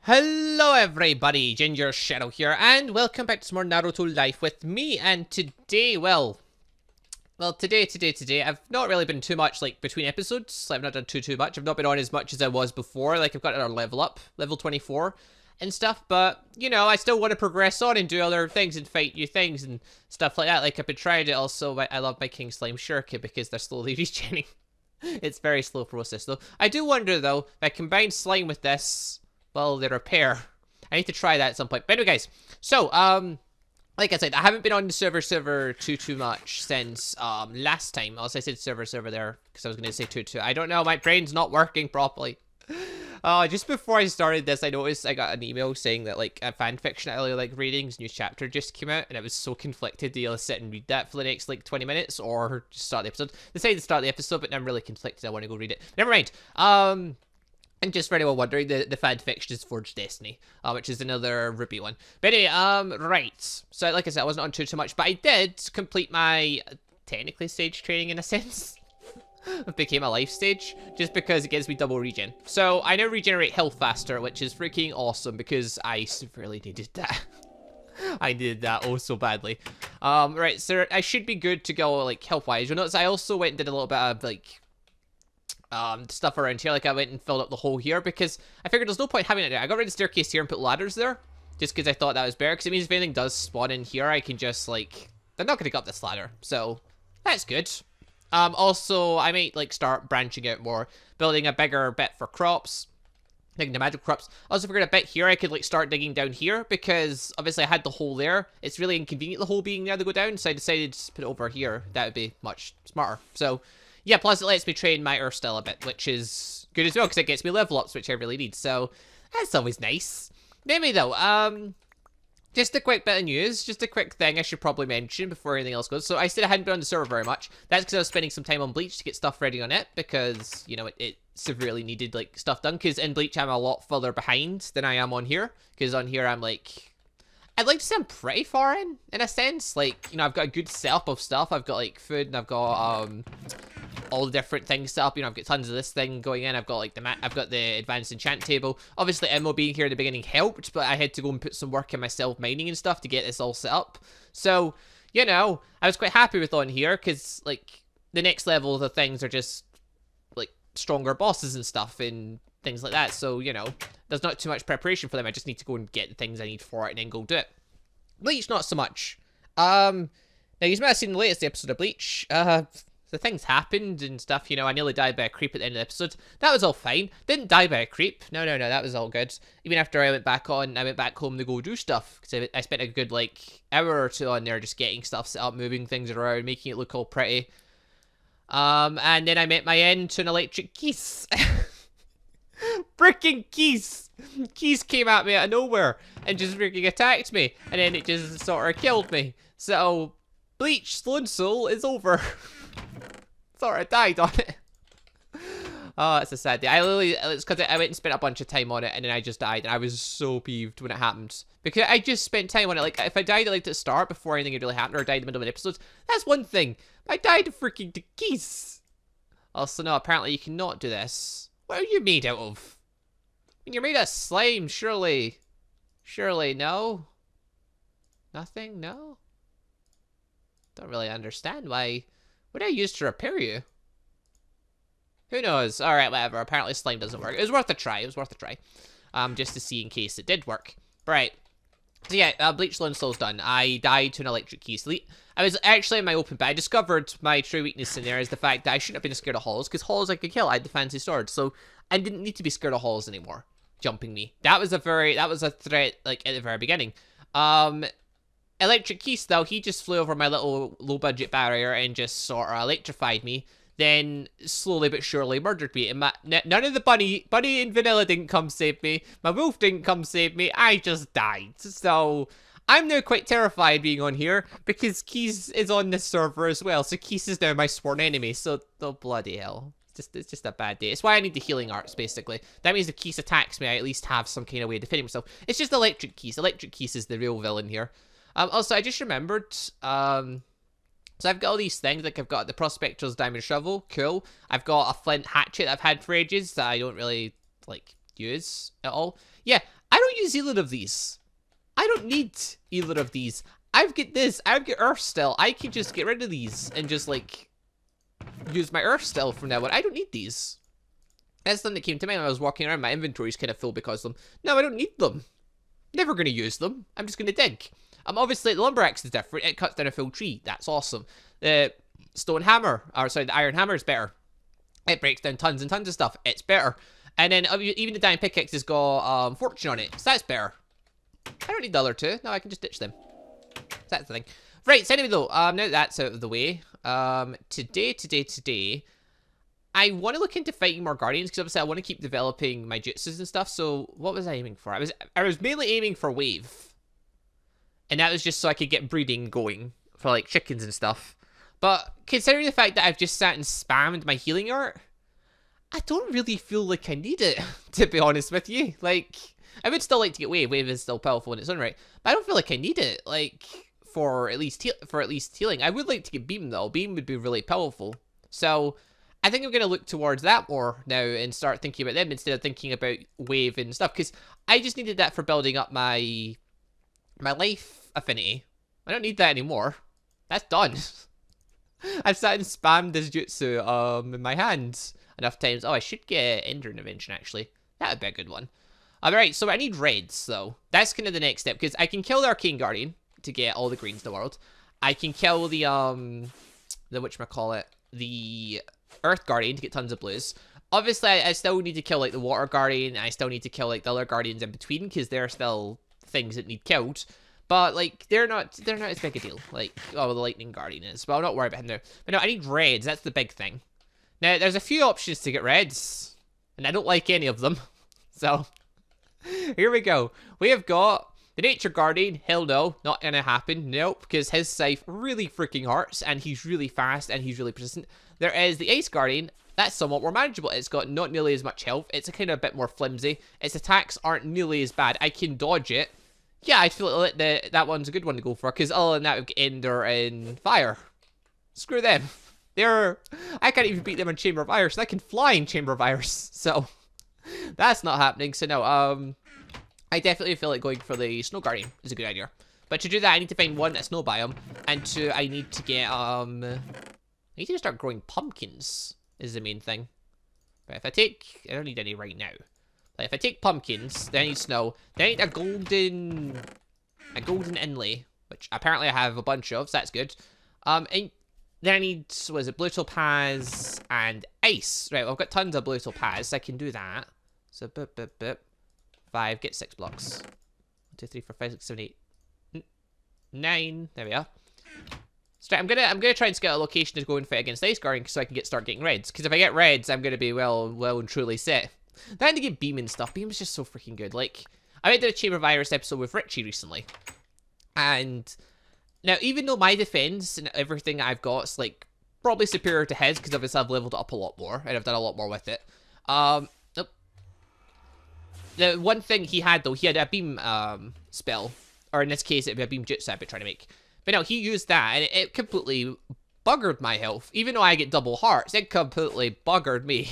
Hello everybody, Gingershadow here, and welcome back to some more Naruto Life with me. And today, today, I've not really been too much, like, between episodes. I've not done too much. I've not been on as much as I was before. Like, I've got another level up, level 24 and stuff, but, you know, I still want to progress on and do other things and fight new things and stuff like that. Like, I've been trying it also. I love my King Slime Shuriken because they're slowly regening. It's a very slow process, though. I do wonder, though, if I combine slime with this, well, the repair. I need to try that at some point. But anyway, guys, so, like I said, I haven't been on the server too much since, last time. Also, I said server there, because I was going to say too. I don't know, my brain's not working properly. Just before I started this, I noticed I got an email saying that, like, a fanfiction I really like reading's new chapter just came out, and I was so conflicted to either sit and read that for the next, like, 20 minutes, or just start the episode. I decided to start the episode, but now I'm really conflicted. I want to go read it. Never mind. And just for anyone wondering, the fan fiction is Forged Destiny, which is another Ruby one. But anyway, right. So, like I said, I wasn't on too much, but I did complete my, technically, stage training in a sense. It became a life stage, just because it gives me double regen. So, I now regenerate health faster, which is freaking awesome, because I severely needed that. I needed that oh so badly. Right, so I should be good to go, like, health-wise. You'll notice I also went and did a little bit of, like, stuff around here. Like, I went and filled up the hole here because I figured there's no point having it there. I got rid of the staircase here and put ladders there just because I thought that was better, because it means if anything does spawn in here, I can just, like, they're not going to go up this ladder, so that's good. Also, I might, like, start branching out more, building a bigger bit for crops, digging the magical crops. I also figured a bit here I could, like, start digging down here, because obviously I had the hole there. It's really inconvenient, the hole being there to go down, so I decided to put it over here. That would be much smarter. So yeah, plus it lets me train my Earth style a bit, which is good as well, because it gets me level ups, which I really need, so that's always nice. Anyway, though, just a quick bit of news, just a quick thing I should probably mention before anything else goes. So I said I hadn't been on the server very much. That's because I was spending some time on Bleach to get stuff ready on it, because, you know, it severely needed, like, stuff done, because in Bleach I'm a lot further behind than I am on here, because on here I'm, like, I'd like to say I'm pretty far in a sense. Like, you know, I've got a good setup of stuff. I've got, like, food, and I've got, all the different things set up. You know, I've got tons of this thing going in. I've got, like, I've got the advanced enchant table. Obviously, Immo being here at the beginning helped, but I had to go and put some work in myself mining and stuff to get this all set up. So, you know, I was quite happy with on here, because, like, the next level of the things are just, like, stronger bosses and stuff and things like that. So, you know, there's not too much preparation for them. I just need to go and get the things I need for it and then go do it. Bleach, not so much. Now, you might have seen the latest episode of Bleach. The things happened and stuff, you know. I nearly died by a creep at the end of the episode. That was all fine. Didn't die by a creep. No, that was all good. Even after I went back home to go do stuff, because I spent a good, like, hour or two on there just getting stuff set up, moving things around, making it look all pretty. And then I met my end to an electric keys. Freaking keys! Keys came at me out of nowhere and just freaking attacked me, and then it just sort of killed me. So, Bleach Sloan Soul is over. Sort of died on it. Oh, it's a sad day. It's because I went and spent a bunch of time on it, and then I just died, and I was so peeved when it happened. Because I just spent time on it. Like, if I died like, at the start before anything had really happened, or died in the middle of an episode, that's one thing. I died of freaking the keys. Also, no, apparently you cannot do this. What are you made out of? I mean, you're made of slime, surely. Surely, no? Nothing? No? Don't really understand why. What did I use to repair you? Who knows? Alright, whatever. Apparently slime doesn't work. It was worth a try. It was worth a try. Just to see in case it did work. Right. So yeah, Bleach Lone Soul's done. I died to an electric key. So I was actually in my open, but I discovered my true weakness in there is the fact that I shouldn't have been scared of halls, because halls I could kill. I had the fancy sword, so I didn't need to be scared of halls anymore. Jumping me. That was a threat, like, at the very beginning. Electric Keys, though, he just flew over my little low-budget barrier and just sort of electrified me, then slowly but surely murdered me. And none of the Bunny and Vanilla didn't come save me, my wolf didn't come save me, I just died. So, I'm now quite terrified being on here, because Keys is on this server as well, so Keys is now my sworn enemy, so, oh bloody hell. It's just a bad day. It's why I need the healing arts, basically. That means if Keys attacks me, I at least have some kind of way of defending myself. It's just Electric Keys. Electric Keys is the real villain here. Also, I just remembered, so I've got all these things, like I've got the Prospector's Diamond Shovel, cool. I've got a Flint Hatchet I've had for ages that I don't really, like, use at all. Yeah, I don't use either of these. I don't need either of these. I've got this. I've got Earth still. I can just get rid of these and just, like, use my Earth still from now on. I don't need these. That's something that came to mind when I was walking around. My inventory's kind of full because of them. No, I don't need them. Never going to use them. I'm just going to dig. Obviously, the lumber axe is different. It cuts down a full tree. That's awesome. The stone hammer, or sorry, the iron hammer is better. It breaks down tons and tons of stuff. It's better. And then even the diamond pickaxe has got fortune on it. So that's better. I don't need the other two. No, I can just ditch them. That's the thing. Right, so anyway though, now that that's out of the way, today, I want to look into fighting more guardians, because obviously I want to keep developing my jutsus and stuff. So what was I aiming for? I was mainly aiming for wave. And that was just so I could get breeding going for like chickens and stuff. But considering the fact that I've just sat and spammed my healing art, I don't really feel like I need it, to be honest with you. Like, I would still like to get wave. Wave is still powerful in its own right. But I don't feel like I need it, like, for at least healing. I would like to get beam though. Beam would be really powerful. So I think I'm going to look towards that more now and start thinking about them instead of thinking about wave and stuff. Because I just needed that for building up my life affinity. I don't need that anymore. That's done. I've sat and spammed this jutsu in my hands enough times. Oh, I should get Ender Intervention, actually. That would be a good one. Alright, so I need reds, though. That's kind of the next step, because I can kill the Arcane Guardian to get all the greens in the world. I can kill the whatchamacallit, the Earth Guardian to get tons of blues. Obviously, I still need to kill, like, the Water Guardian. I still need to kill, like, the other Guardians in between, because they're still things that need killed. But, like, they're not as big a deal. Like, oh, the Lightning Guardian is. But I'll not worry about him there. But no, I need reds. That's the big thing. Now, there's a few options to get reds. And I don't like any of them. So, here we go. We have got the Nature Guardian. Hell no, not gonna happen. Nope, because his scythe really freaking hurts. And he's really fast and he's really persistent. There is the Ice Guardian. That's somewhat more manageable. It's got not nearly as much health. It's a kind of a bit more flimsy. Its attacks aren't nearly as bad. I can dodge it. Yeah, I feel like that one's a good one to go for, because other than that, we've got Ender and Fire. Screw them. I can't even beat them in Chamber of Iron, so I can fly in Chamber of Iron, so that's not happening. So no, I definitely feel like going for the Snow Guardian is a good idea. But to do that, I need to find one, a snow biome, and two, I need to get, I need to start growing pumpkins, is the main thing. But if I don't need any right now. Like, if I take pumpkins, then I need snow, then I need a golden inlay, which apparently I have a bunch of, so that's good. And then I need, what is it, blue topaz and ice. Right, well, I've got tons of blue topaz, so I can do that. So, 5, get 6 blocks. 1, 2, 3, 4, 5, 6, 7, 8, 9. There we are. So I'm gonna try and scout a location to go and fight against the Ice Guardian so I can start getting reds. Because if I get reds, I'm gonna be well and truly set. Then I had to get Beam and stuff. Beam is just so freaking good. Like, I went to a Chamber of Iris episode with Richie recently. And now, even though my defense and everything I've got is, like, probably superior to his, because obviously I've leveled it up a lot more, and I've done a lot more with it. The one thing he had, though, he had a Beam spell. Or in this case, it'd be a Beam Jutsu I'd be trying to make. But no, he used that, and it completely buggered my health. Even though I get double hearts, it completely buggered me.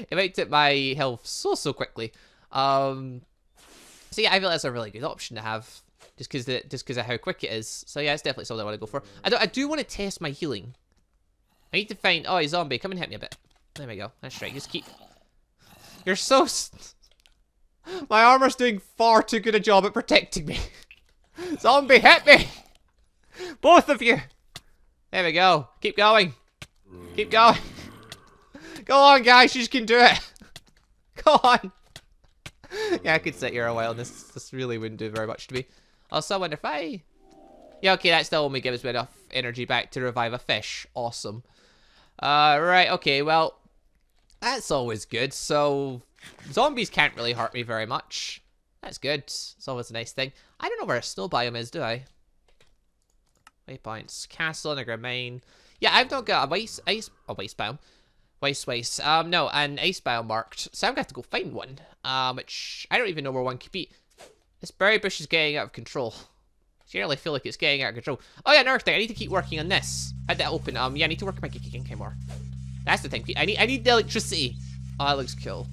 It wiped up my health so quickly. So yeah, I feel that's a really good option to have, just because of how quick it is. So yeah, it's definitely something I want to go for. I do want to test my healing. I need to find. Oh, a zombie, come and hit me a bit. There we go. That's right. Just keep. You're so. My armor's doing far too good a job at protecting me. Zombie, hit me! Both of you. There we go. Keep going. Keep going. Go on, guys, you can do it. Go on. Yeah, I could sit here a while, and this really wouldn't do very much to me. Also, I wonder if I... Yeah, okay, that still only gives me enough energy back to revive a fish. Awesome. Right, okay, well, that's always good. So, zombies can't really hurt me very much. That's good. It's always a nice thing. I don't know where a snow biome is, do I? Waypoints. Castle, underground mine. Yeah, I've not got a waste biome. Waste. No, an ice biome marked. So I'm gonna have to go find one. Which I don't even know where one could be. This berry bush is getting out of control. I generally feel like it's getting out of control. Oh yeah, another thing. I need to keep working on this. Had that open. Yeah, I need to work on my Geeking more. That's the thing. I need the electricity. Oh, that looks cool.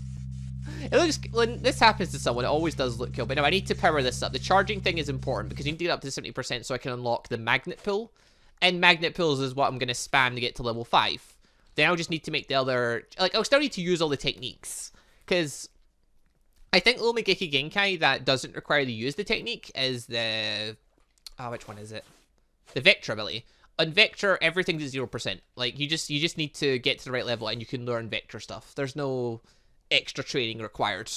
It looks, when this happens to someone, it always does look cool. But no, I need to power this up. The charging thing is important because you need to get up to 70% so I can unlock the magnet pull. And magnet pulls is what I'm going to spam to get to level 5. Then I'll just need to make the other, like, I'll still need to use all the techniques. Because I think the only Geki Genkai that doesn't require you to use the technique is the, which one is it? The Vector ability. On Vector, everything's at 0%. Like, you just need to get to the right level and you can learn Vector stuff. There's no extra training required.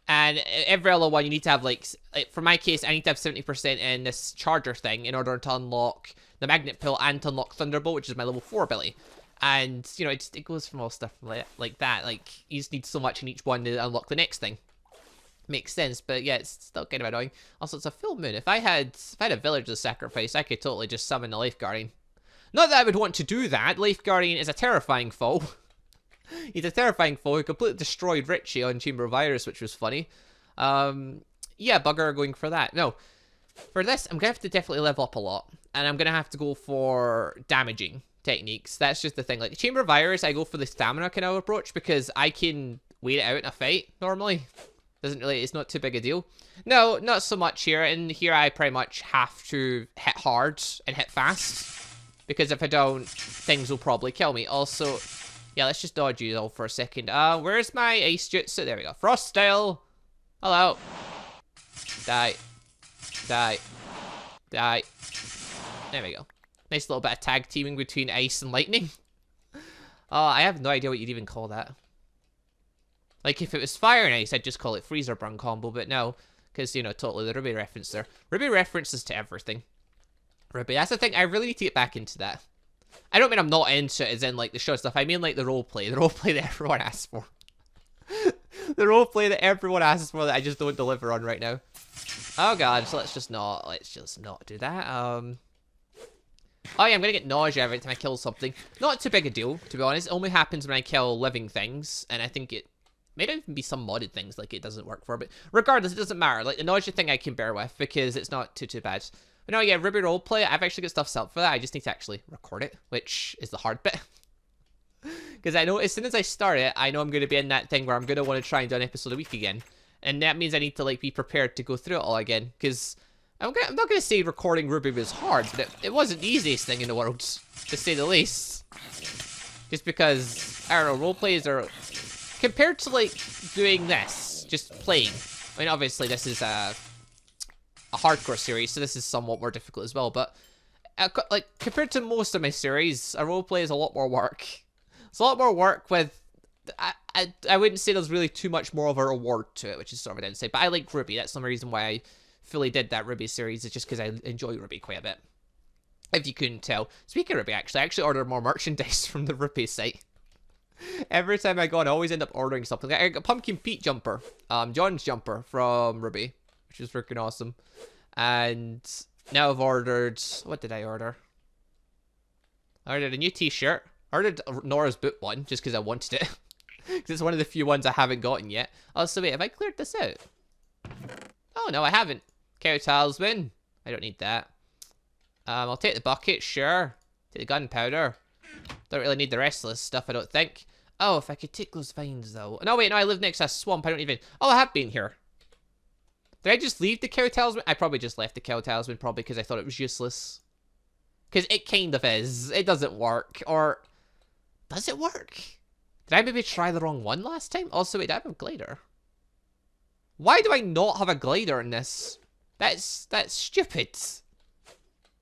And every other one, you need to have, like, for my case, I need to have 70% in this charger thing in order to unlock the magnet pill and to unlock Thunderbolt, which is my level 4 ability. And, you know, it goes from all stuff like that. Like, you just need so much in each one to unlock the next thing. Makes sense, but yeah, it's still kind of annoying. Also, it's a full moon. If I had a village to sacrifice, I could totally just summon the Life Guardian. Not that I would want to do that. Life Guardian is a terrifying foe. He's a terrifying foe who completely destroyed Richie on Chamber of Iris, which was funny. Yeah, bugger going for that. No, for this, I'm going to have to definitely level up a lot. And I'm going to have to go for damaging techniques. That's just the thing. Like, Chamber of Iris, I go for the stamina kind of approach because I can wait it out in a fight, normally. Doesn't really, it's not too big a deal. No, not so much here. And here I pretty much have to hit hard and hit fast. Because if I don't, things will probably kill me. Also, yeah, let's just dodge you all for a second. Where's my Ice Jutsu? There we go. Frost style. Hello. Die. Die. Die. There we go. Nice little bit of tag teaming between Ice and Lightning. I have no idea what you'd even call that. Like, if it was Fire and Ice, I'd just call it Freezer Burn combo, but no. Because, you know, totally the Ruby reference there. Ruby references to everything. Ruby, that's the thing. I really need to get back into that. I don't mean I'm not into it as in, like, the show stuff. I mean, like, the roleplay. The roleplay that everyone asks for. The roleplay that everyone asks for that I just don't deliver on right now. Oh, God. So let's just not do that. Oh, yeah, I'm going to get nausea every time I kill something. Not too big a deal, to be honest. It only happens when I kill living things, and I think it may not even be some modded things like it doesn't work for, but regardless, it doesn't matter. Like, the nausea thing I can bear with because it's not too bad. But no, yeah, Ruby Roleplay, I've actually got stuff set up for that. I just need to actually record it, which is the hard bit. Because I know as soon as I start it, I know I'm going to be in that thing where I'm going to want to try and do an episode a week again. And that means I need to, like, be prepared to go through it all again. Because I'm not going to say recording Ruby was hard, but it wasn't the easiest thing in the world, to say the least. Just because, I don't know, roleplays are... Compared to, like, doing this, just playing. I mean, obviously, this is a hardcore series, so this is somewhat more difficult as well. But, like, compared to most of my series, a roleplay is a lot more work. It's a lot more work with... I wouldn't say there's really too much more of a reward to it, which is sort of a downside. But I like Ruby. That's the reason why I fully did that Ruby series. It's just because I enjoy Ruby quite a bit. If you couldn't tell. Speaking of Ruby, I actually ordered more merchandise from the Ruby site. Every time I go on, I always end up ordering something. I got a Pumpkin Pete jumper, John's jumper from Ruby, which is freaking awesome. And now I've ordered, what did I order? I ordered a new t-shirt. I ordered Nora's boot one, just because I wanted it. Because it's one of the few ones I haven't gotten yet. Oh, so wait, have I cleared this out? Oh, no, I haven't. Cow Talisman. I don't need that. I'll take the bucket, sure. Take the gunpowder. Don't really need the rest of this stuff, I don't think. Oh, if I could take those vines, though. No, wait, no, I live next to a swamp. I don't even... Oh, I have been here. Did I just leave the cow talisman? I probably just left the cow talisman, probably because I thought it was useless. Because it kind of is. It doesn't work. Or... Does it work? Did I maybe try the wrong one last time? Also, wait, I have a glider. Why do I not have a glider in this? That's stupid.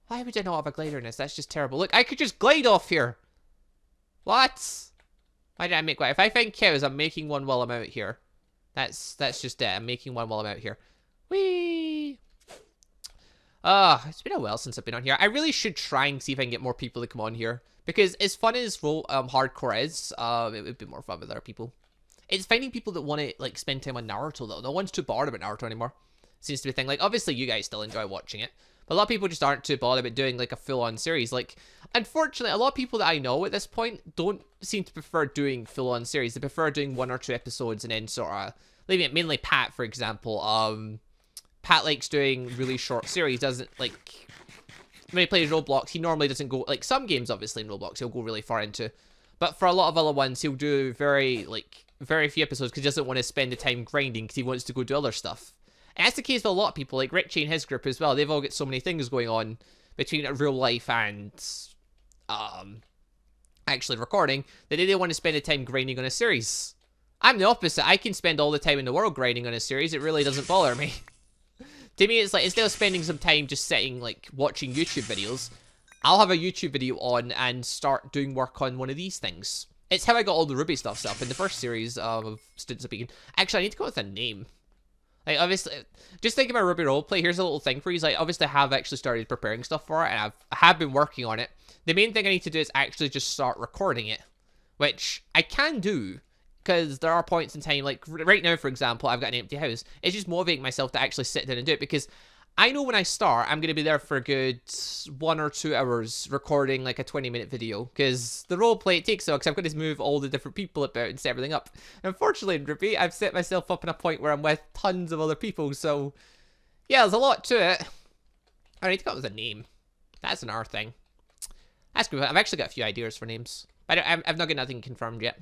Why would I not have a glider in this? That's just terrible. Look, I could just glide off here. What? Why did I make one? If I find cows, I'm making one while I'm out here. That's just it. I'm making one while I'm out here. Whee! It's been a while since I've been on here. I really should try and see if I can get more people to come on here. Because as fun as hardcore is, it would be more fun with other people. It's finding people that want to, like, spend time on Naruto, though. No one's too bored about Naruto anymore. Seems to be a thing. Like, obviously, you guys still enjoy watching it. But a lot of people just aren't too bothered about doing, like, a full-on series. Like, unfortunately, a lot of people that I know at this point don't seem to prefer doing full-on series. They prefer doing 1 or 2 episodes and then sort of leaving it. Mainly Pat, for example. Pat likes doing really short series. Doesn't, like... When he plays Roblox, he normally doesn't go... Like, some games, obviously, in Roblox, he'll go really far into. But for a lot of other ones, he'll do very, like, very few episodes because he doesn't want to spend the time grinding because he wants to go do other stuff. And that's the case with a lot of people, like Richie and his group as well. They've all got so many things going on between real life and actually recording that they don't want to spend the time grinding on a series. I'm the opposite. I can spend all the time in the world grinding on a series. It really doesn't bother me. To me, it's like, instead of spending some time just sitting, like, watching YouTube videos, I'll have a YouTube video on and start doing work on one of these things. It's how I got all the Ruby stuff set up in the first series of Students of Beacon. Actually, I need to go with a name. Like, obviously, just think about Ruby Roleplay. Here's a little thing for you. Like, obviously, I have actually started preparing stuff for it, and I have been working on it. The main thing I need to do is actually just start recording it, which I can do, because there are points in time, like, right now, for example, I've got an empty house. It's just motivating myself to actually sit down and do it, because I know when I start, I'm going to be there for a good 1 or 2 hours recording, like, a 20-minute video, because the roleplay, it takes so, because I've got to move all the different people about and set everything up. Unfortunately, in Ruby, I've set myself up in a point where I'm with tons of other people, so, yeah, there's a lot to it. I need to come up with a name. That's another thing. That's good. I've actually got a few ideas for names, but I've not got nothing confirmed yet.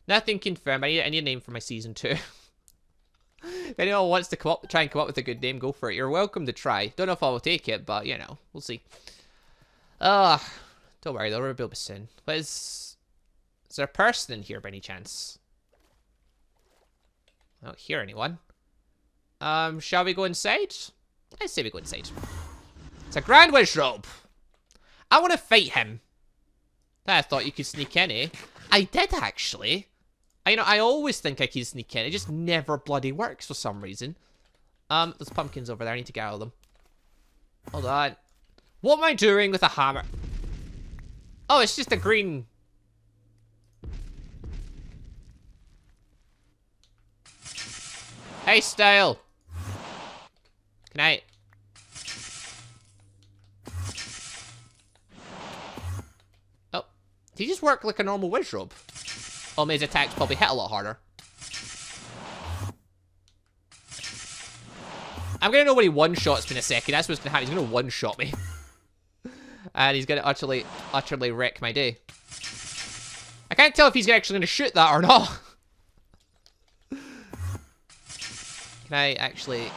Nothing confirmed. I need a name for my season 2. If anyone wants to try and come up with a good name, go for it. You're welcome to try. Don't know if I will take it, but, you know, we'll see. Don't worry, they'll rebuild me soon. But is there a person in here by any chance? I don't hear anyone. Shall we go inside? I say we go inside. It's a Grand Wish robe. I want to fight him. I thought you could sneak in, eh? I did, actually. I always think I can sneak in. It just never bloody works for some reason. There's pumpkins over there. I need to get out of them. Hold on. What am I doing with a hammer? Oh, it's just a green... Hey, Style. Good night. Oh. Did he just work like a normal wish robe? Oh, his attacks probably hit a lot harder. I'm gonna know when he one-shots me in a second. That's what's gonna happen. He's gonna one-shot me. And he's gonna utterly wreck my day. I can't tell if he's actually gonna shoot that or not. Can I actually...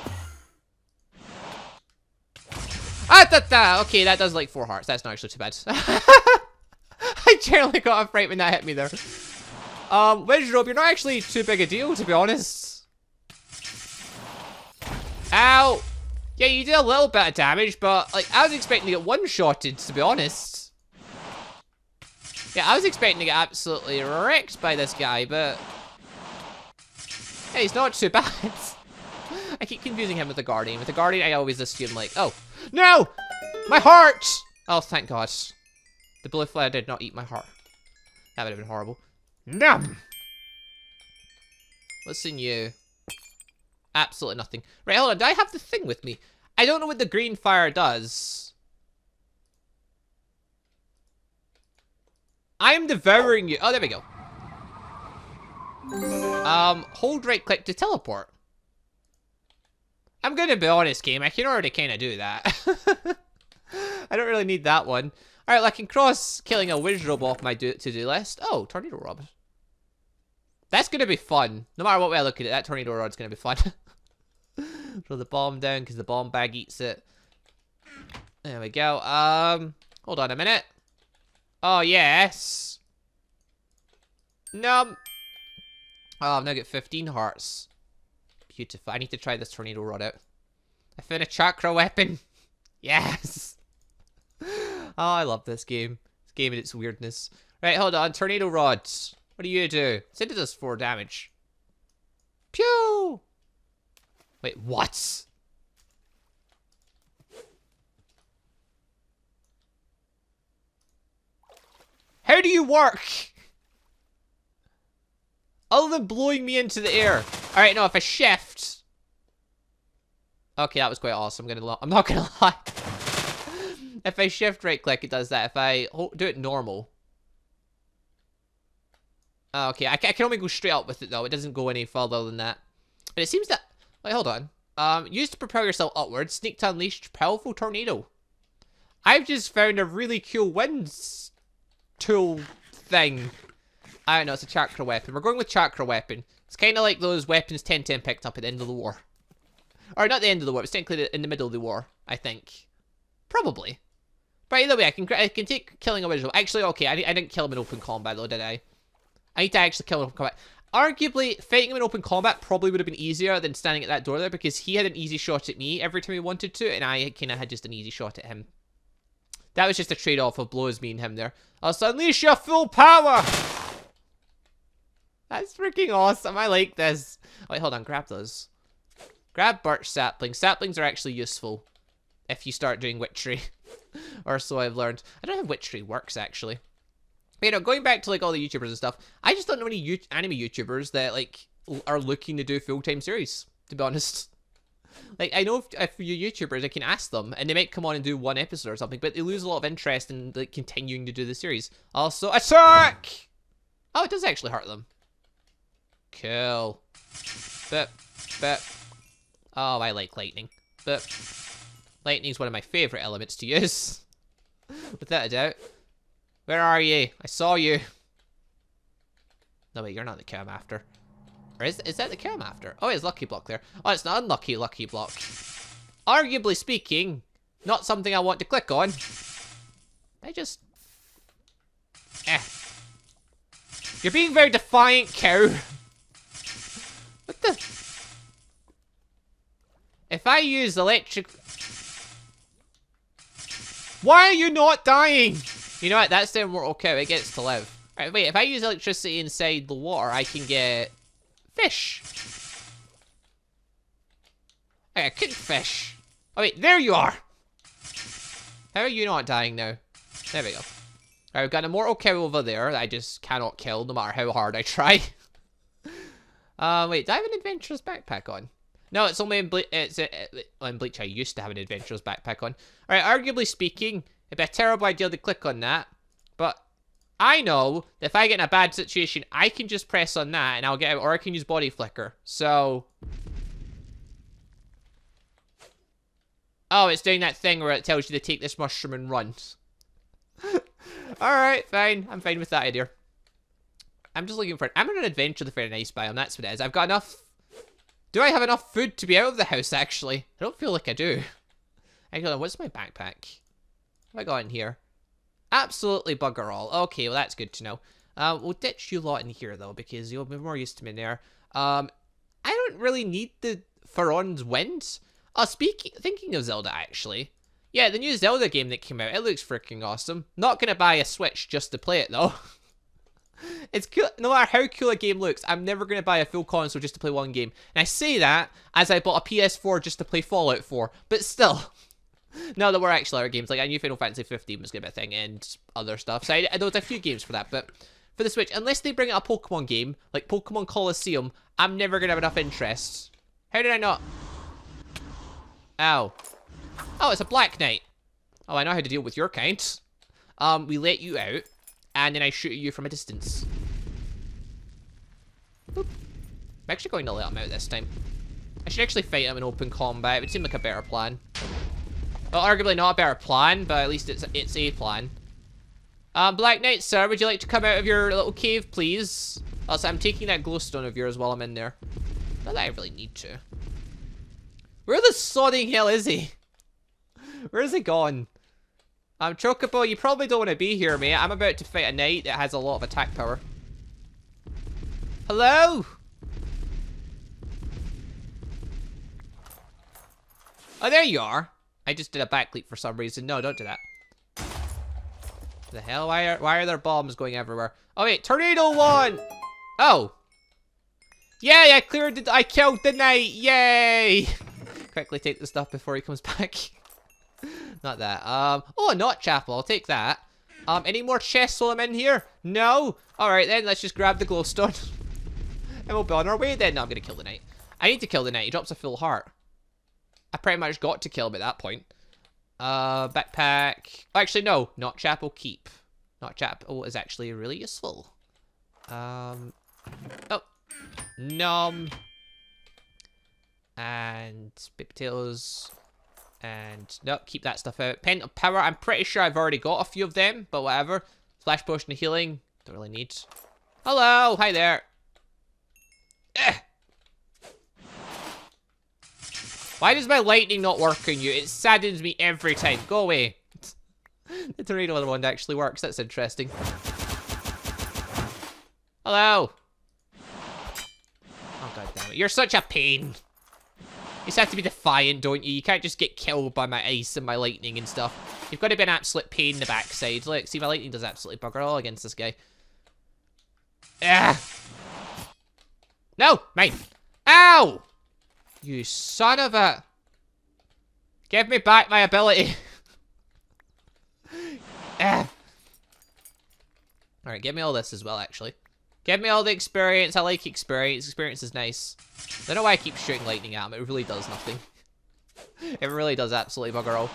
Okay, that does like 4 hearts. That's not actually too bad. I generally got a fright when that hit me there. Wedge rope, you're not actually too big a deal, to be honest. Ow! Yeah, you did a little bit of damage, but, like, I was expecting to get one-shotted, to be honest. Yeah, I was expecting to get absolutely wrecked by this guy, but... yeah, he's not too bad. I keep confusing him with the Guardian. With the Guardian, I always assume, like, oh, no! My heart! Oh, thank God. The blue flare did not eat my heart. That would have been horrible. Numb! What's in you? Absolutely nothing. Right, hold on. Do I have the thing with me? I don't know what the green fire does. I am devouring you. Oh, there we go. Hold right click to teleport. I'm gonna be honest, game. I can already kind of do that. I don't really need that one. Alright, well, I can cross killing a wiz robe off my to-do list. Oh, tornado rod. That's gonna be fun. No matter what way I look at it, that tornado rod's gonna be fun. Throw the bomb down because the bomb bag eats it. There we go. Hold on a minute. Oh, yes. No. Oh, I've now got 15 hearts. Beautiful. I need to try this tornado rod out. I found a chakra weapon. Yes. Oh, I love this game. This game and its weirdness. Right, hold on. Tornado rods. What do you do? It does 4 damage. Pew! Wait, what? How do you work? Other than blowing me into the air. Alright, no, if I shift... okay, that was quite awesome. I'm not gonna lie. If I shift right click, it does that. If I do it normal... okay, I can only go straight up with it, though. It doesn't go any further than that. But it seems that... wait, hold on. Use to propel yourself upwards. Sneak to unleash powerful tornado. I've just found a really cool wind tool thing. I don't know, it's a chakra weapon. We're going with chakra weapon. It's kind of like those weapons 1010 picked up at the end of the war. Or not the end of the war, it's technically in the middle of the war, I think. Probably. But either way, I can take killing a visual. Actually, okay, I didn't kill him in open combat though, did I? I need to actually kill him in open combat. Arguably, fighting him in open combat probably would have been easier than standing at that door there, because he had an easy shot at me every time he wanted to, and I kind of had just an easy shot at him. That was just a trade-off of blows me and him there. I'll unleash your full power! That's freaking awesome, I like this. Wait, hold on, grab those. Grab birch saplings. Saplings are actually useful if you start doing witchery. Or so I've learned. I don't know how witchery works, actually. You know, going back to, like, all the YouTubers and stuff, I just don't know any anime YouTubers that, like, are looking to do full-time series, to be honest. Like, I know if you're YouTubers, I can ask them, and they might come on and do one episode or something, but they lose a lot of interest in, like, continuing to do the series. Also, attack! Oh, it does actually hurt them. Cool. But, oh, I like lightning. But, lightning's one of my favourite elements to use. Without a doubt. Where are you? I saw you. No, wait, you're not the cow I'm after. Or is that the cow I'm after? Oh, it's lucky block there. Oh, it's an unlucky lucky block. Arguably speaking, not something I want to click on. I just... You're being very defiant, cow. What the... If I use electric... Why are you not dying? You know what, that's the immortal cow, it gets to live. Alright, wait, if I use electricity inside the water, I can get... fish. I cooked fish. Oh wait, there you are! How are you not dying now? There we go. Alright, we've got an immortal cow over there that I just cannot kill no matter how hard I try. Wait, do I have an adventurer's backpack on? No, it's only in Bleach. In Bleach, I used to have an adventurer's backpack on. Alright, arguably speaking, it'd be a terrible idea to click on that. But I know that if I get in a bad situation, I can just press on that and I'll get out, or I can use body flicker. So. Oh, it's doing that thing where it tells you to take this mushroom and run. Alright, fine. I'm fine with that idea. I'm just looking for it. I'm on an adventure to find a nice biome. That's what it is. I've got enough. Do I have enough food to be out of the house, actually? I don't feel like I do. Actually, what's my backpack? What have I got in here? Absolutely bugger all. Okay, well, that's good to know. We'll ditch you lot in here, though, because you'll be more used to me in there. I don't really need the Faron's Wind. Oh, thinking of Zelda, actually. Yeah, the new Zelda game that came out, it looks freaking awesome. Not gonna buy a Switch just to play it, though. It's cool. No matter how cool a game looks, I'm never going to buy a full console just to play one game. And I say that as I bought a PS4 just to play Fallout 4. But still. No, there were actually other games. Like, I knew Final Fantasy 15 was going to be a thing and other stuff. So there was a few games for that. But for the Switch, unless they bring out a Pokemon game, like Pokemon Colosseum, I'm never going to have enough interest. How did I not? Ow. Oh, it's a Black Knight. Oh, I know how to deal with your kind. We let you out. And then I shoot at you from a distance. Boop. I'm actually going to let him out this time. I should actually fight him in open combat. It would seem like a better plan. Well, arguably not a better plan, but at least it's a plan. Black Knight, sir, would you like to come out of your little cave, please? Also, I'm taking that glowstone of yours while I'm in there. Not that I really need to. Where the sodding hell is he? Where is he gone? Chocobo, you probably don't want to be here, mate. I'm about to fight a knight that has a lot of attack power. Hello? Oh, there you are. I just did a backleap for some reason. No, don't do that. The hell? Why are there bombs going everywhere? Oh, wait. Tornado one! Oh. Yay, I killed the knight. Yay! Quickly take the stuff before he comes back. Not that. Oh, a knot chapel. I'll take that. Any more chests while I'm in here? No? Alright then, let's just grab the glowstone. And we'll be on our way then. No, I'm gonna kill the knight. I need to kill the knight. He drops a full heart. I pretty much got to kill him at that point. Backpack. Oh, actually, no. Knot chapel keep. Knot chapel is actually really useful. Oh. Nom. And baked potatoes. And, nope, keep that stuff out. Pen of power, I'm pretty sure I've already got a few of them, but whatever. Flash potion of healing, don't really need. Hello, hi there. Ugh. Why does my lightning not work on you? It saddens me every time. Go away. The tornado one actually works. That's interesting. Hello. Oh, god damn it. You're such a pain. You just have to be defiant, don't you? You can't just get killed by my ice and my lightning and stuff. You've got to be an absolute pain in the backside. Look, see, my lightning does absolutely bugger all against this guy. Ah. No, mine. Ow! You son of a... Give me back my ability. Ah. Alright, give me all this as well, actually. Give me all the experience. I like experience. Experience is nice. I don't know why I keep shooting lightning at him. It really does nothing. It really does absolutely bugger all.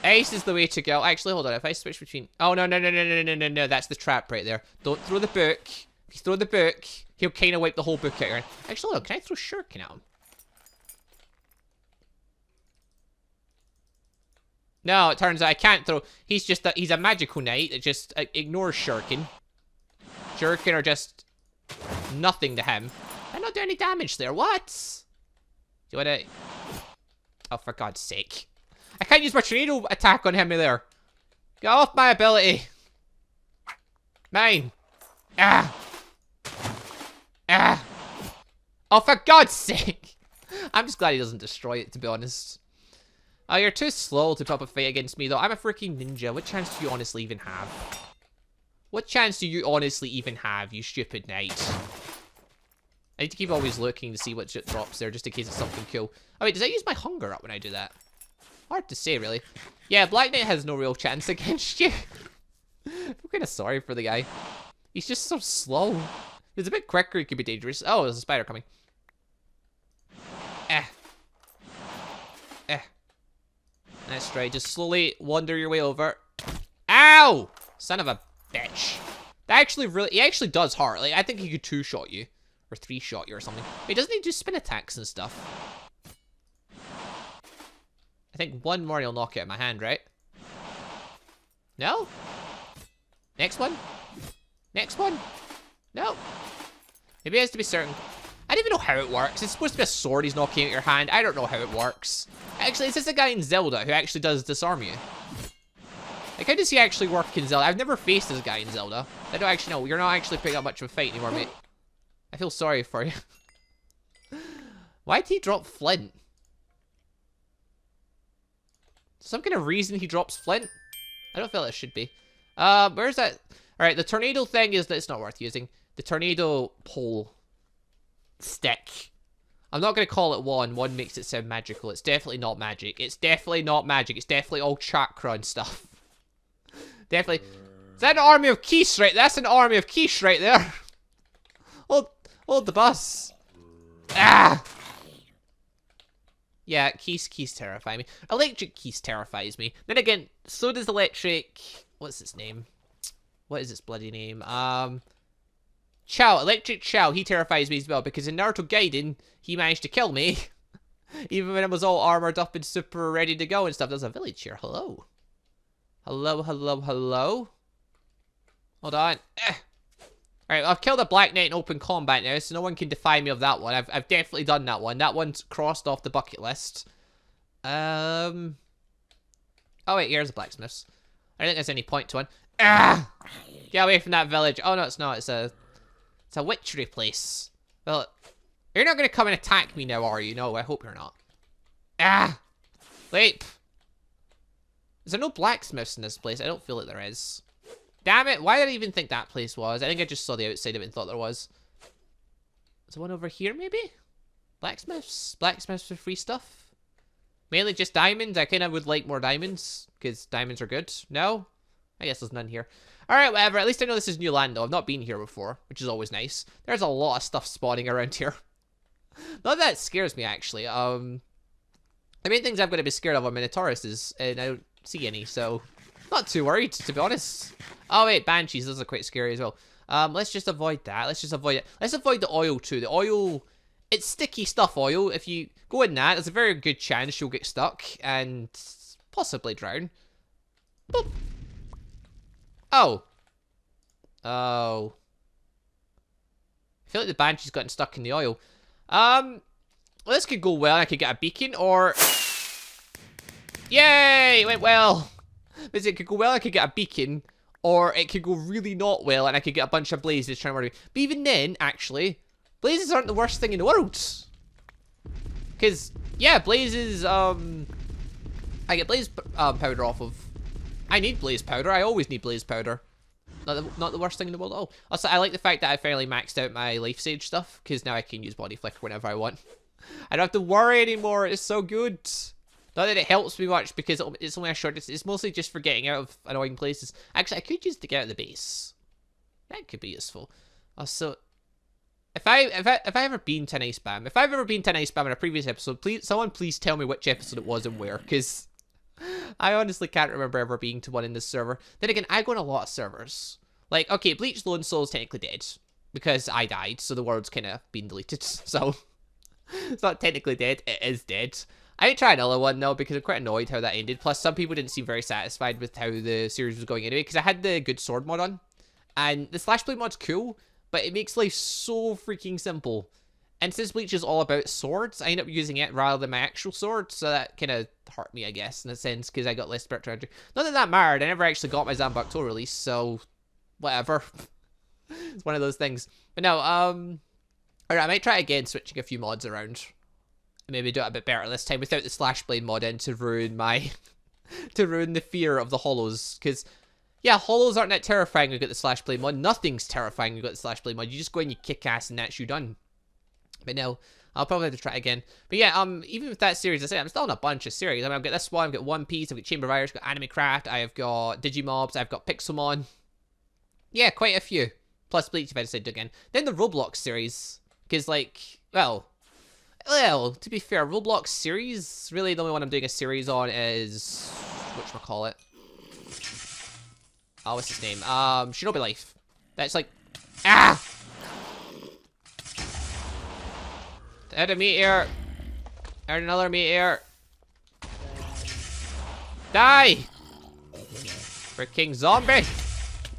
Ice is the way to go. Actually, hold on. If I switch between... Oh, no, no, no, no, no, no, no, no. That's the trap right there. Don't throw the book. If you throw the book, he'll kind of wipe the whole book out here. Actually, hold on. Can I throw shuriken at him? No, it turns out I can't throw... He's just a... He's a magical knight that just ignores shuriken. Shuriken are just nothing to him. I don't do any damage there. What? Do you want to... Oh, for God's sake. I can't use my tornado attack on him there. Get off my ability. Mine. Ah. Ah. Oh, for God's sake. I'm just glad he doesn't destroy it, to be honest. Oh, you're too slow to put up a fight against me, though. I'm a freaking ninja. What chance do you honestly even have? What chance do you honestly even have, you stupid knight? I need to keep always looking to see what shit drops there, just in case it's something cool. Oh, wait, does I use my hunger up when I do that? Hard to say, really. Yeah, Black Knight has no real chance against you. I'm kind of sorry for the guy. He's just so slow. If it's a bit quicker, he could be dangerous. Oh, there's a spider coming. That's right, just slowly wander your way over. Ow! Son of a bitch. That actually really, he actually does hurt. Like, I think he could two-shot you. Or three-shot you or something. Wait, doesn't he do spin attacks and stuff? I think one more he'll knock out of my hand, right? No? Next one? Next one? No. Maybe it has to be certain... I don't even know how it works. It's supposed to be a sword he's knocking out your hand. I don't know how it works. Actually, is this a guy in Zelda who actually does disarm you? Like, how does he actually work in Zelda? I've never faced this guy in Zelda. I don't actually know. You're not actually picking up much of a fight anymore, mate. I feel sorry for you. Why did he drop flint? Some kind of reason he drops flint? I don't feel it should be. Where's that? Alright, the tornado thing is that it's not worth using. The tornado pole stick. I'm not going to call it one. One makes it sound magical. It's definitely not magic. It's definitely not magic. It's definitely all chakra and stuff. Definitely. Is that an army of Quiche right there? That's an army of Quiche right there. Hold the bus. Ah! Yeah, Quiche terrify me. Electric Quiche terrifies me. Then again, so does electric... What's its name? What is its bloody name? Chao. Electric Chao. He terrifies me as well, because in Naruto Gaiden, he managed to kill me. Even when I was all armored up and super ready to go and stuff. There's a village here. Hello. Hello, hello, hello. Hold on. Alright, I've killed a Black Knight in open combat now, so no one can defy me of that one. I've definitely done that one. That one's crossed off the bucket list. Oh wait, here's a blacksmith's. I don't think there's any point to one. Ah! Get away from that village. Oh no, it's not. It's a witchery place. Well, you're not gonna come and attack me now, are you? No, I hope you're not. Ah! Wait. Is there no blacksmiths in this place? I don't feel like there is. Damn it, why did I even think that place was? I think I just saw the outside of it and thought there was. Is there one over here, maybe? Blacksmiths? Blacksmiths for free stuff? Mainly just diamonds? I kind of would like more diamonds, because diamonds are good. No? I guess there's none here. Alright, whatever. At least I know this is new land, though. I've not been here before, which is always nice. There's a lot of stuff spawning around here. Not that scares me, actually. The main things I've got to be scared of are Minotauruses, and I don't see any, so... Not too worried, to be honest. Oh, wait, Banshees. Those are quite scary as well. Let's just avoid that. Let's just avoid it. Let's avoid the oil, too. The oil... It's sticky stuff, oil. If you go in that, there's a very good chance you'll get stuck and possibly drown. Boop. Oh. Oh. I feel like the Banshee's gotten stuck in the oil. Well, this could go well. I could get a beacon, or... Yay! It went well. It could go well, I could get a beacon, or it could go really not well, and I could get a bunch of blazes trying to murder me. But even then, actually, blazes aren't the worst thing in the world. Because, yeah, blazes, I get blaze powder off of... I need blaze powder. I always need blaze powder. Not the worst thing in the world at all. Also, I like the fact that I finally maxed out my life sage stuff, because now I can use body flicker whenever I want. I don't have to worry anymore. It's so good. Not that it helps me much, because it's only a short distance. It's mostly just for getting out of annoying places. Actually, I could use it to get out of the base. That could be useful. Also, if I've ever been to an ice spam, if I've ever been to an ice spam in a previous episode, someone please tell me which episode it was and where, because I honestly can't remember ever being to one in this server. Then again, I go on a lot of servers. Like, okay, Bleach Lone Soul is technically dead, because I died, so the world's kind of been deleted. So, it's not technically dead, it is dead. I did try another one, though, because I'm quite annoyed how that ended. Plus, some people didn't seem very satisfied with how the series was going anyway, because I had the good sword mod on. And the slash blade mod's cool, but it makes life so freaking simple. And since Bleach is all about swords, I end up using it rather than my actual sword, so that kind of hurt me, I guess, in a sense, because I got less spiritual energy. Not that that mattered, I never actually got my Zanbakuto release, so whatever. It's one of those things. But no, alright, I might try again, switching a few mods around. Maybe do it a bit better this time without the slash blade mod in to ruin my to ruin the fear of the hollows, because yeah, hollows aren't that terrifying when you get the slash blade mod. Nothing's terrifying when you got the slash blade mod. You just go and you kick ass and that's you done. But no, I'll probably have to try again. But yeah, even with that series, I say I'm still on a bunch of series. I mean, I've got this one, I've got One Piece, I've got Chamber of Iris, I've got Anime Craft, I've got Digimobs, I've got Pixelmon. Yeah, quite a few. Plus Bleach if I decide to again. Then the Roblox series, because like, well, to be fair, Roblox series, really the only one I'm doing a series on is, whatchamacallit? Oh, what's his name? Shinobi Life. That's like, ah! Had a meteor. Had another meteor. Die! Freaking zombie!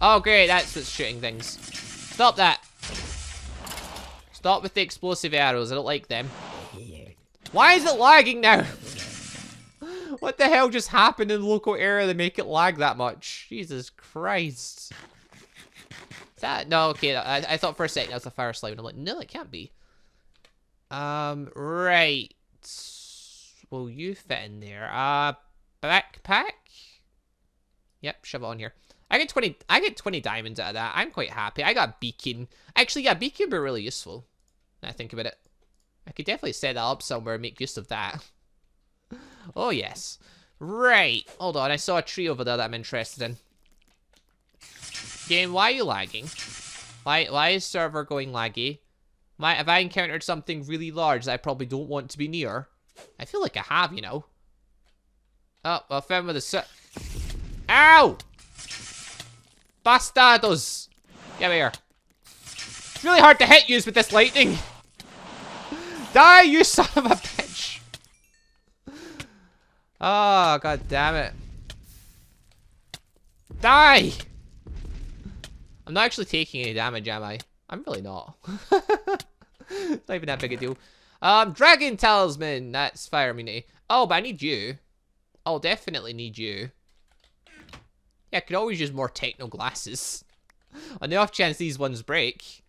Oh great, that's what's shooting things. Stop that. Stop with the explosive arrows, I don't like them. Why is it lagging now? What the hell just happened in the local area to make it lag that much? Jesus Christ. Is that? No, okay, I thought for a second that was a fire slime. I'm like, no, it can't be. Right. Will you fit in there? Backpack? Yep, shove it on here. I get 20 diamonds out of that. I'm quite happy. I got a beacon. Actually, yeah, beacon would be really useful. Now I think about it. I could definitely set that up somewhere and make use of that. Oh, yes. Right. Hold on, I saw a tree over there that I'm interested in. Game, why are you lagging? Why is server going laggy? Have I encountered something really large that I probably don't want to be near? I feel like I have, you know. Oh, well, I found where the Ow! Bastardos! Get over here. It's really hard to hit yous with this lightning. Die, you son of a bitch! Oh, god damn it. Die! I'm not actually taking any damage, am I? I'm really not. It's not even that big a deal. Dragon Talisman! That's fire immunity. Oh, but I need you. I'll definitely need you. Yeah, I could always use more techno glasses. On the off chance these ones break.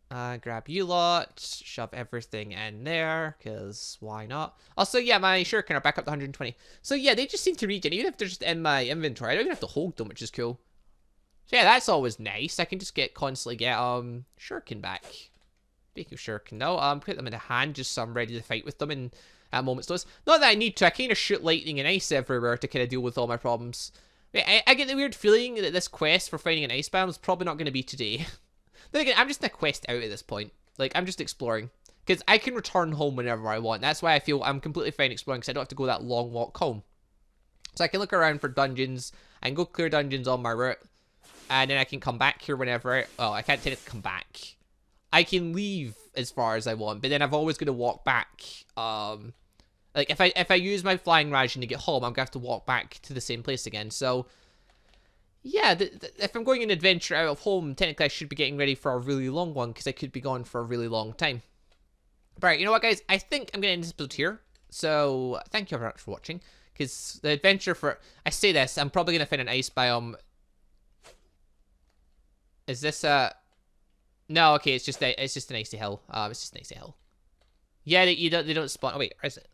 Grab you lot, shove everything in there, because why not? Also, yeah, my shuriken are back up to 120. So yeah, they just seem to regen, even if they're just in my inventory. I don't even have to hold them, which is cool. So yeah, that's always nice. I can just constantly get, shuriken back. Speaking of shuriken, no, put them in the hand just so I'm ready to fight with them in at a moment's notice. Not that I need to, I kind of shoot lightning and ice everywhere to kind of deal with all my problems. I get the weird feeling that this quest for finding an ice biome is probably not going to be today. Then again, I'm just in a quest out at this point. Like, I'm just exploring. Because I can return home whenever I want. That's why I feel I'm completely fine exploring, because I don't have to go that long walk home. So I can look around for dungeons, I can go clear dungeons on my route, and then I can come back here whenever I can't technically come back. I can leave as far as I want, but then I've always got to walk back. Like, if I use my flying ration to get home, I'm going to have to walk back to the same place again. So, yeah, if I'm going an adventure out of home, technically I should be getting ready for a really long one because I could be gone for a really long time. But right, you know what, guys? I think I'm going to end this episode here. So thank you very much for watching. Because the adventure for... I say this, I'm probably going to find an ice biome. Is this a... No, okay, it's just an icy hill. It's just an icy hill. Yeah, they don't spawn... Oh, wait, where is it?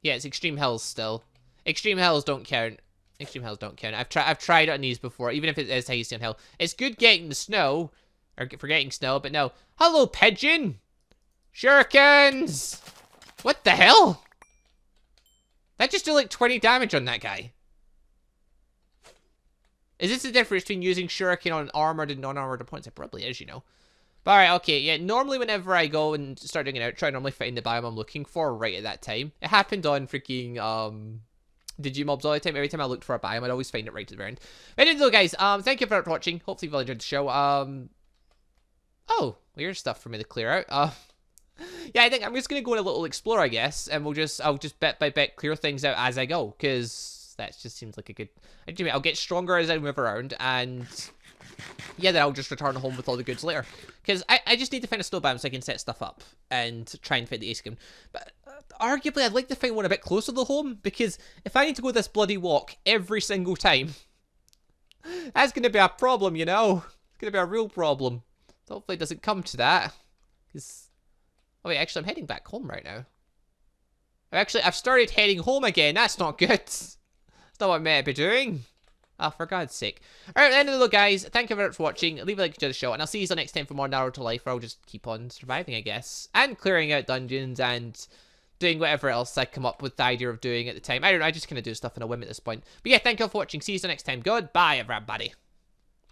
Yeah, it's extreme hills still. Extreme hills don't count. Extreme hills don't count. I've tried it on these before, even if it is icy on hill. It's good getting the snow, or for getting snow, but no. Hello, pigeon! Shurikens! What the hell? That just did like 20 damage on that guy. Is this the difference between using shuriken on armored and non-armored opponents? It probably is, you know. But alright, okay, yeah, normally whenever I go and start doing an outro, I normally find the biome I'm looking for right at that time. It happened on freaking, Digimobs all the time. Every time I looked for a biome, I'd always find it right at the very end. But anyway, though, guys, thank you for watching. Hopefully you've all enjoyed the show. Oh, weird stuff for me to clear out. Yeah, I think I'm just gonna go on a little explore, I guess, and I'll just bit by bit clear things out as I go, because that just seems like a good... I'll get stronger as I move around, and yeah, then I'll just return home with all the goods later. Because I just need to find a snow biome so I can set stuff up and try and find the ace game. But arguably, I'd like to find one a bit closer to home, because if I need to go this bloody walk every single time, that's going to be a problem, you know? It's going to be a real problem. So hopefully it doesn't come to that. Because... Oh wait, actually I'm heading back home right now. I've started heading home again. That's not good. That's not what I'm meant to be doing. Oh, for God's sake. Alright, end of the guys. Thank you very much for watching. Leave a like to the show, and I'll see you next time for more Naruto Life, where I'll just keep on surviving, I guess. And clearing out dungeons and doing whatever else I come up with the idea of doing at the time. I don't know, I just kind of do stuff in a whim at this point. But yeah, thank you all for watching. See you next time. Goodbye, everybody.